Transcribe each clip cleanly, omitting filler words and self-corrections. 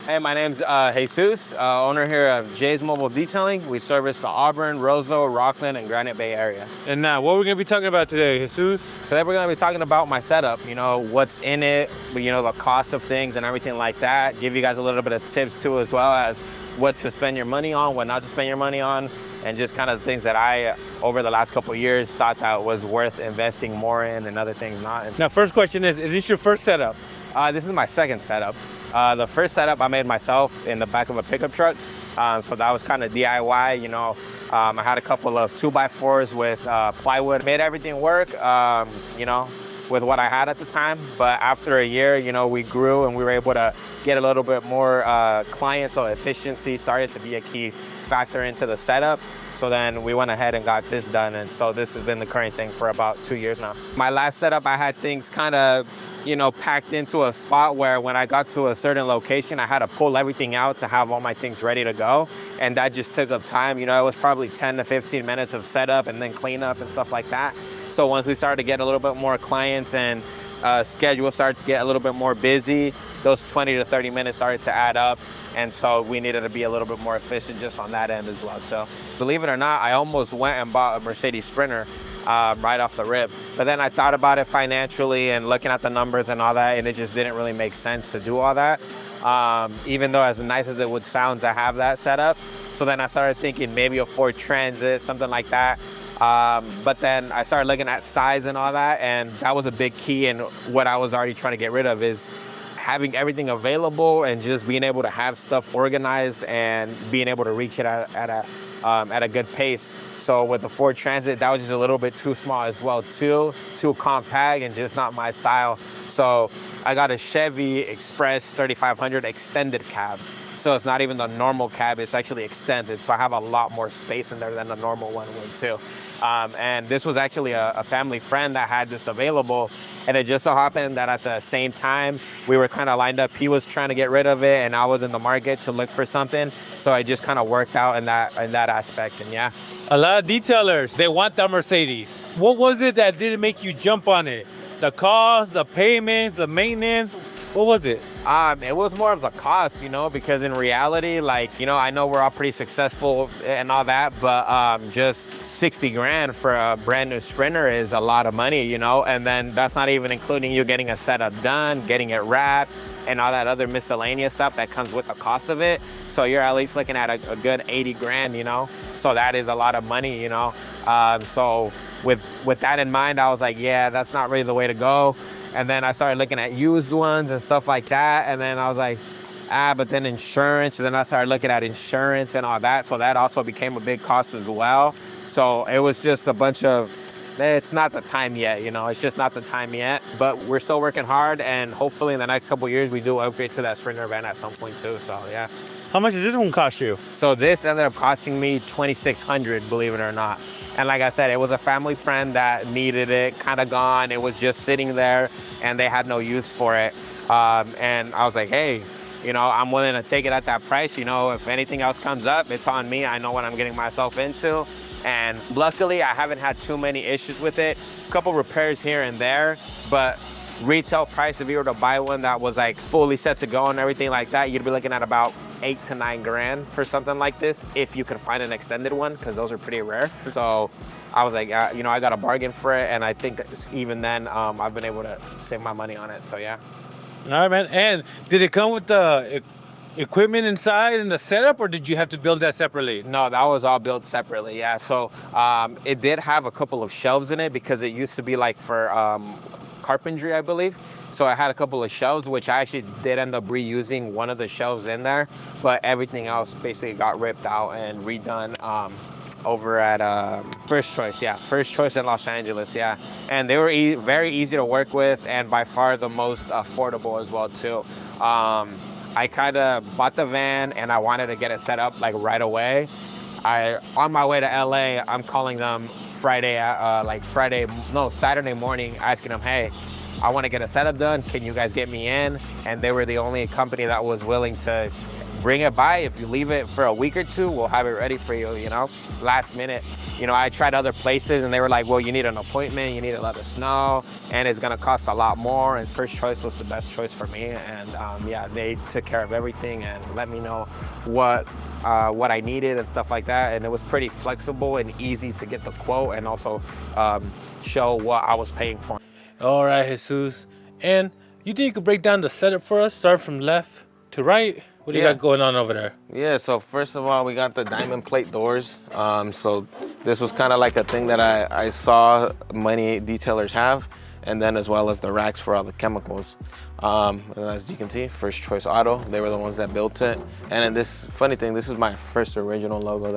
Hey, my name's Jesus, owner here of Jay's Mobile Detailing. We service the Auburn, Roseville, Rockland, and Granite Bay area. And now, what we're gonna be talking about today, Jesus? Today we're gonna be talking about my setup, you know, what's in it, you know, the cost of things and everything like that. Give you guys a little bit of tips too, as well as what to spend your money on, what not to spend your money on, and just kind of things that I, over the last couple of years, thought that was worth investing more in and other things not. Now, first question is this your first setup? This is my second setup. The first setup I made myself in the back of a pickup truck. So that was kind of DIY, you know. I had a couple of 2x4s with plywood, made everything work, you know, with what I had at the time. But after a year, you know, we grew and we were able to get a little bit more clients, so efficiency started to be a key factor into the setup. So then we went ahead and got this done. And so this has been the current thing for about 2 years now. My last setup, I had things kind of, you know, packed into a spot where when I got to a certain location, I had to pull everything out to have all my things ready to go. And that just took up time. You know, it was probably 10 to 15 minutes of setup and then cleanup and stuff like that. So once we started to get a little bit more clients and schedule started to get a little bit more busy, those 20 to 30 minutes started to add up. And so we needed to be a little bit more efficient just on that end as well. So believe it or not, I almost went and bought a Mercedes Sprinter right off the rip. But then I thought about it financially and looking at the numbers and all that, and it just didn't really make sense to do all that. Even though as nice as it would sound to have that setup. So then I started thinking maybe a Ford Transit, something like that. But then I started looking at size and all that, and that was a big key in what I was already trying to get rid of, is having everything available and just being able to have stuff organized and being able to reach it at a good pace. So with the Ford Transit, that was just a little bit too small as well too compact and just not my style. So I got a Chevy Express 3500 extended cab. So it's not even the normal cab, it's actually extended. So I have a lot more space in there than the normal one would too. And this was actually a family friend that had this available. And it just so happened that at the same time, we were kind of lined up. He was trying to get rid of it and I was in the market to look for something. So I just kind of worked out in that aspect, and yeah. A lot of detailers, they want the Mercedes. What was it that didn't make you jump on it? The cost, the payments, the maintenance? What was it? It was more of the cost, you know, because in reality, like, you know, I know we're all pretty successful and all that, but just 60 grand for a brand new Sprinter is a lot of money, you know, and then that's not even including you getting a setup done, getting it wrapped, and all that other miscellaneous stuff that comes with the cost of it. So you're at least looking at a good 80 grand, you know, so that is a lot of money, you know. So with that in mind, I was like, yeah, that's not really the way to go. And then I started looking at used ones and stuff like that. And then I was like, but then insurance. And then I started looking at insurance and all that. So that also became a big cost as well. So it was just a bunch of, it's not the time yet, you know, it's just not the time yet. But we're still working hard. And hopefully in the next couple of years, we do upgrade to that Sprinter van at some point too. So yeah. How much did this one cost you? So this ended up costing me $2,600, believe it or not. And like I said, it was a family friend that needed it, kind of gone. It was just sitting there and they had no use for it. And I was like, hey, you know, I'm willing to take it at that price. You know, if anything else comes up, it's on me. I know what I'm getting myself into. And luckily, I haven't had too many issues with it. A couple repairs here and there, but retail price, if you were to buy one that was like fully set to go and everything like that, you'd be looking at about 8 to 9 grand for something like this, if you could find an extended one, because those are pretty rare. So I was like, you know, I got a bargain for it, and I think even then, I've been able to save my money on it, so yeah. All right, man. And did it come with the equipment inside and the setup, or did you have to build that separately? No, that was all built separately, yeah. So it did have a couple of shelves in it, because it used to be like for carpentry, I believe. So I had a couple of shelves, which I actually did end up reusing one of the shelves in there, but everything else basically got ripped out and redone over at First Choice, yeah. First Choice in Los Angeles, yeah. And they were very easy to work with, and by far the most affordable as well too. I kind of bought the van and I wanted to get it set up like right away. On my way to LA, I'm calling them Saturday morning, asking them, hey, I want to get a setup done. Can you guys get me in? And they were the only company that was willing to bring it by. If you leave it for a week or two, we'll have it ready for you, you know, last minute. You know, I tried other places and they were like, well, you need an appointment, you need to let us know, and it's gonna cost a lot more. And First Choice was the best choice for me. And yeah, they took care of everything and let me know what I needed and stuff like that. And it was pretty flexible and easy to get the quote and also show what I was paying for. All right, Jesus. And you think you could break down the setup for us? Start from left to right? What do you got going on over there? Yeah, so first of all, we got the diamond plate doors. So this was kind of like a thing that I saw many detailers have, and then as well as the racks for all the chemicals. And as you can see, First Choice Auto, they were the ones that built it. And then this funny thing, this is my first original logo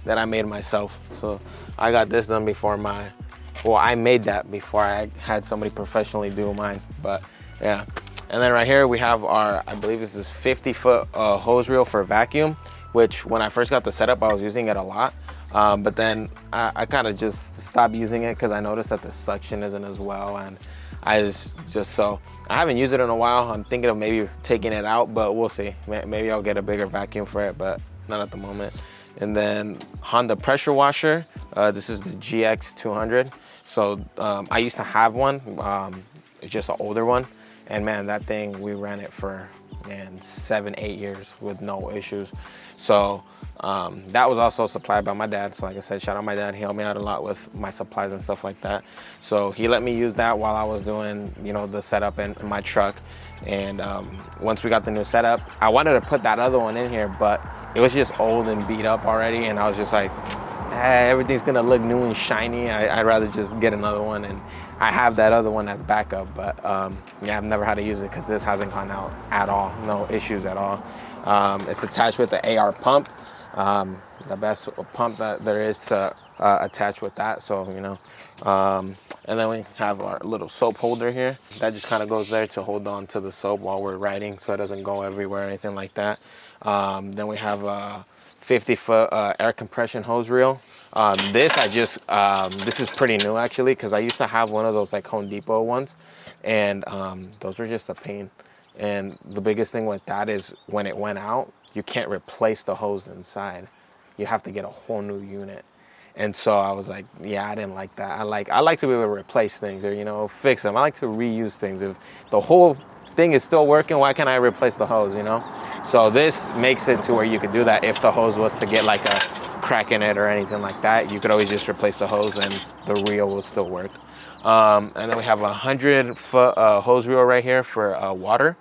that I made myself. So I got this done before I made that before I had somebody professionally do mine, but yeah. And then right here we have our, I believe this is 50-foot hose reel for vacuum, which when I first got the setup, I was using it a lot. But then I kind of just stopped using it because I noticed that the suction isn't as well. And so I haven't used it in a while. I'm thinking of maybe taking it out, but we'll see. Maybe I'll get a bigger vacuum for it, but not at the moment. And then Honda pressure washer. This is the GX200. So I used to have one, it's just an older one. And man, that thing, we ran it for, 7-8 years with no issues. So that was also supplied by my dad. So like I said, shout out my dad. He helped me out a lot with my supplies and stuff like that. So he let me use that while I was doing, the setup in my truck. And once we got the new setup, I wanted to put that other one in here, but it was just old and beat up already. And I was just like, everything's gonna look new and shiny. I'd rather just get another one, and I have that other one as backup, but yeah, I've never had to use it because this hasn't gone out at all, no issues at all. It's attached with the AR pump, the best pump that there is to attach with that, so and then we have our little soap holder here. That just kind of goes there to hold on to the soap while we're riding so it doesn't go everywhere or anything like that. Then we have a 50-foot air compression hose reel. This is pretty new actually, because I used to have one of those like Home Depot ones, and those were just a pain. And the biggest thing with that is when it went out, you can't replace the hose inside. You have to get a whole new unit. And so I was like, yeah, I didn't like that. I like to be able to replace things or fix them. I like to reuse things. If the whole thing is still working, why can't I replace the hose, So this makes it to where you could do that. If the hose was to get like a crack in it or anything like that, you could always just replace the hose and the reel will still work. And then we have a 100-foot hose reel right here for water.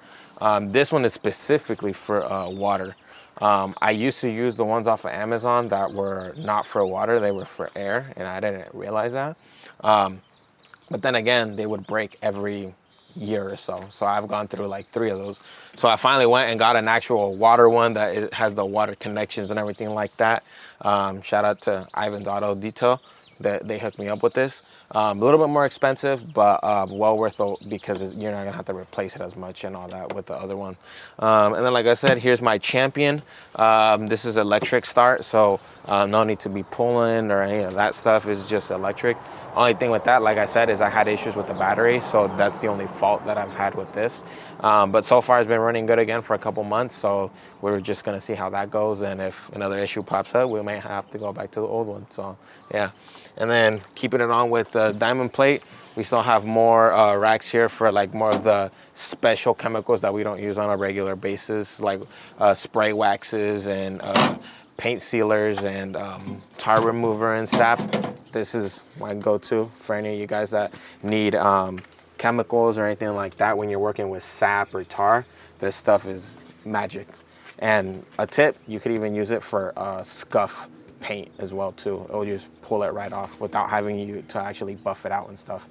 This one is specifically for water. I used to use the ones off of Amazon that were not for water, they were for air, and I didn't realize that. But then again, they would break every year or so. So I've gone through like 3 of those. So I finally went and got an actual water one that has the water connections and everything like that. Shout out to Ivan's Auto Detail. They hooked me up with this. A little bit more expensive, but well worth it because you're not gonna have to replace it as much and all that with the other one. And then like I said, here's my Champion. This is electric start, so no need to be pulling or any of that stuff. It's just electric. Only thing with that, like I said, is I had issues with the battery, so that's the only fault that I've had with this. But so far it's been running good again for a couple months, so we're just gonna see how that goes, and if another issue pops up, we may have to go back to the old one, so yeah. And then keeping it on with the diamond plate, we still have more racks here for like more of the special chemicals that we don't use on a regular basis, like spray waxes and paint sealers and tar remover and sap. This is my go-to for any of you guys that need chemicals or anything like that when you're working with sap or tar. This stuff is magic. And a tip, you could even use it for scuff paint as well too. It'll just pull it right off without having you to actually buff it out and stuff.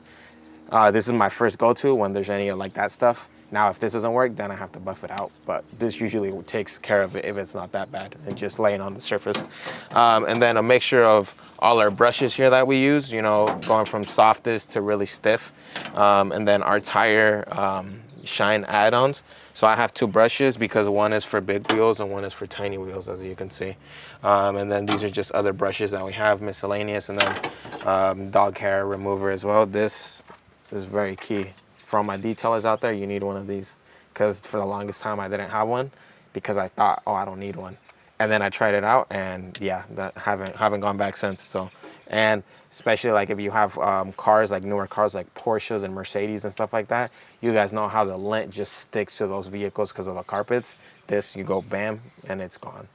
This is my first go-to when there's any like that stuff. Now, if this doesn't work, then I have to buff it out. But this usually takes care of it if it's not that bad and just laying on the surface. And then a mixture of all our brushes here that we use, going from softest to really stiff. And then our tire shine add-ons. So I have 2 brushes because one is for big wheels and one is for tiny wheels, as you can see. And then these are just other brushes that we have, miscellaneous, and then dog hair remover as well. This is very key. For all my detailers out there, you need one of these because for the longest time I didn't have one. because I thought, oh, I don't need one. And then I tried it out, and yeah, that haven't gone back since. So, and especially like if you have cars, like newer cars like Porsches and Mercedes and stuff like that, you guys know how the lint just sticks to those vehicles because of the carpets. This, you go bam, and it's gone.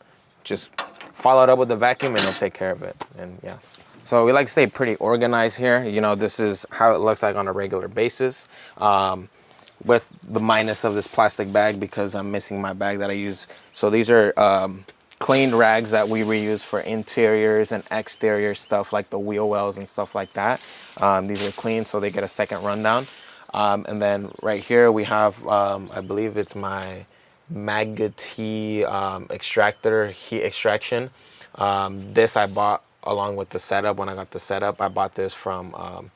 Just follow it up with the vacuum and it'll take care of it. And yeah. So we like to stay pretty organized here. You know, this is how it looks like on a regular basis. With the minus of this plastic bag because I'm missing my bag that I use. So these are cleaned rags that we reuse for interiors and exterior stuff like the wheel wells and stuff like that. These are clean so they get a second rundown. And then right here we have, I believe it's my Magati extractor heat extraction. This I bought along with the setup. When I got the setup, I bought this from,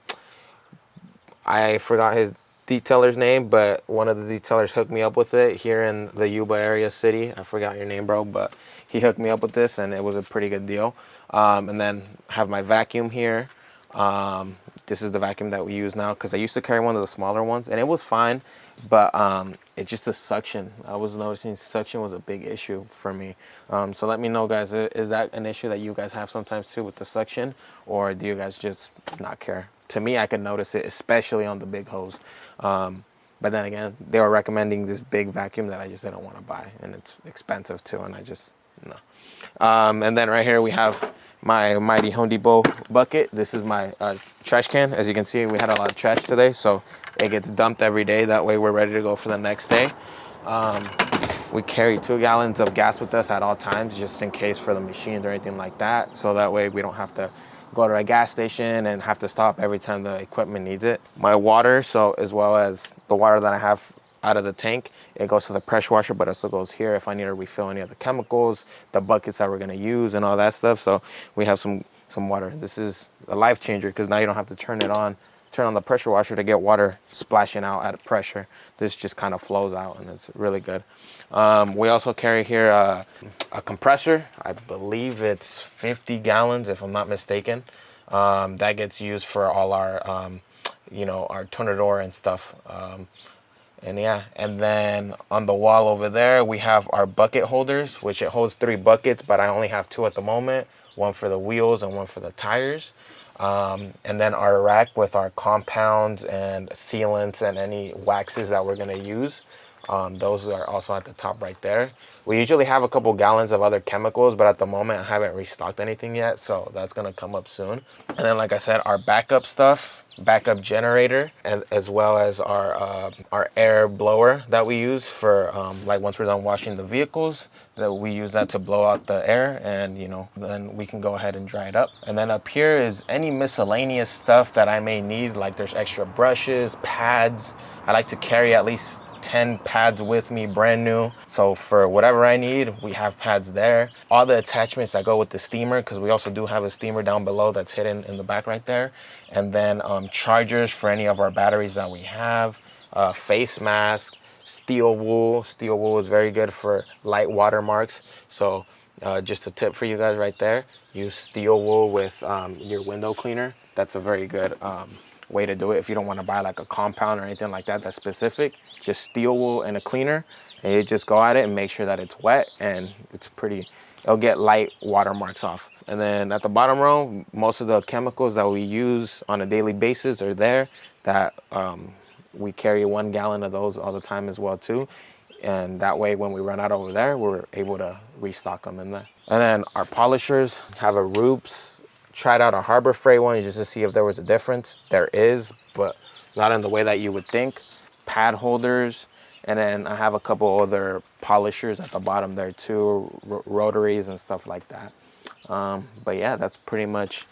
I forgot his detailer's name, but one of the detailers hooked me up with it here in the Yuba area city. I forgot your name, bro, but he hooked me up with this and it was a pretty good deal. And then I have my vacuum here. This is the vacuum that we use now because I used to carry one of the smaller ones and it was fine, but it's just the suction. I was noticing suction was a big issue for me. So let me know, guys, is that an issue that you guys have sometimes too with the suction, or do you guys just not care? To me, I could notice it, especially on the big hose. But then again, they were recommending this big vacuum that I just didn't want to buy, and it's expensive too, and I just, no. And then right here we have my mighty Home Depot bucket. This is my trash can. As you can see, we had a lot of trash today, so it gets dumped every day. That way we're ready to go for the next day. We carry 2 gallons of gas with us at all times, just in case for the machines or anything like that. So that way we don't have to go to a gas station and have to stop every time the equipment needs it. My water, so as well as the water that I have out of the tank, it goes to the pressure washer, but it still goes here if I need to refill any of the chemicals, the buckets that we're gonna use and all that stuff. So we have some water. This is a life changer because now you don't have to turn on the pressure washer to get water splashing out at pressure. This just kind of flows out and it's really good. We also carry here a compressor. I believe it's 50 gallons if I'm not mistaken. That gets used for all our, you know, our tornador and stuff. And yeah, and then on the wall over there, we have our bucket holders, which it holds 3 buckets, but I only have 2 at the moment. One for the wheels and one for the tires. And then our rack with our compounds and sealants and any waxes that we're gonna use. Those are also at the top right there. We usually have a couple gallons of other chemicals, but at the moment I haven't restocked anything yet, so that's gonna come up soon. And then, like I said, our backup stuff, backup generator, and as well as our air blower that we use for like once we're done washing the vehicles, that we use that to blow out the air, and you know, then we can go ahead and dry it up. And then up here is any miscellaneous stuff that I may need, like there's extra brushes, pads. I like to carry at least 10 pads with me, brand new. So for whatever I need, we have pads there. All the attachments that go with the steamer, because we also do have a steamer down below that's hidden in the back right there. And then chargers for any of our batteries that we have, face mask, steel wool. Steel wool is very good for light watermarks. So just a tip for you guys right there, use steel wool with your window cleaner. That's a very good way to do it. If you don't want to buy like a compound or anything like that that's specific, just steel wool and a cleaner, and you just go at it and make sure that it's wet, and it's pretty, it'll get light watermarks off. And then at the bottom row, most of the chemicals that we use on a daily basis are there, that we carry 1 gallon of those all the time as well too, and that way when we run out over there, we're able to restock them in there. And then our polishers have a Roops. Tried out a Harbor Freight one just to see if there was a difference. There is, but not in the way that you would think. Pad holders, and then I have a couple other polishers at the bottom there too, rotaries and stuff like that. But yeah, that's pretty much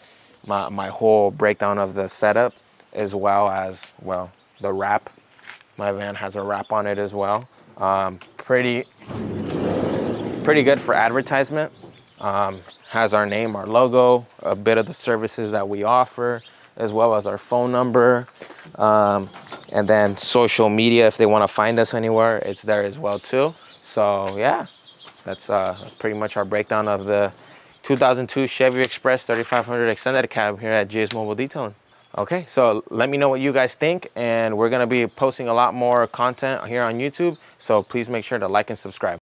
my whole breakdown of the setup, as well as, well, the wrap. My van has a wrap on it as well. Pretty good for advertisement. Has our name, our logo, a bit of the services that we offer, as well as our phone number, and then social media. If they want to find us anywhere, it's there as well too. So yeah, that's pretty much our breakdown of the 2002 Chevy Express 3500 extended cab here at Jay's Mobile Detailing. Okay, so let me know what you guys think, and we're gonna be posting a lot more content here on YouTube. So please make sure to like and subscribe.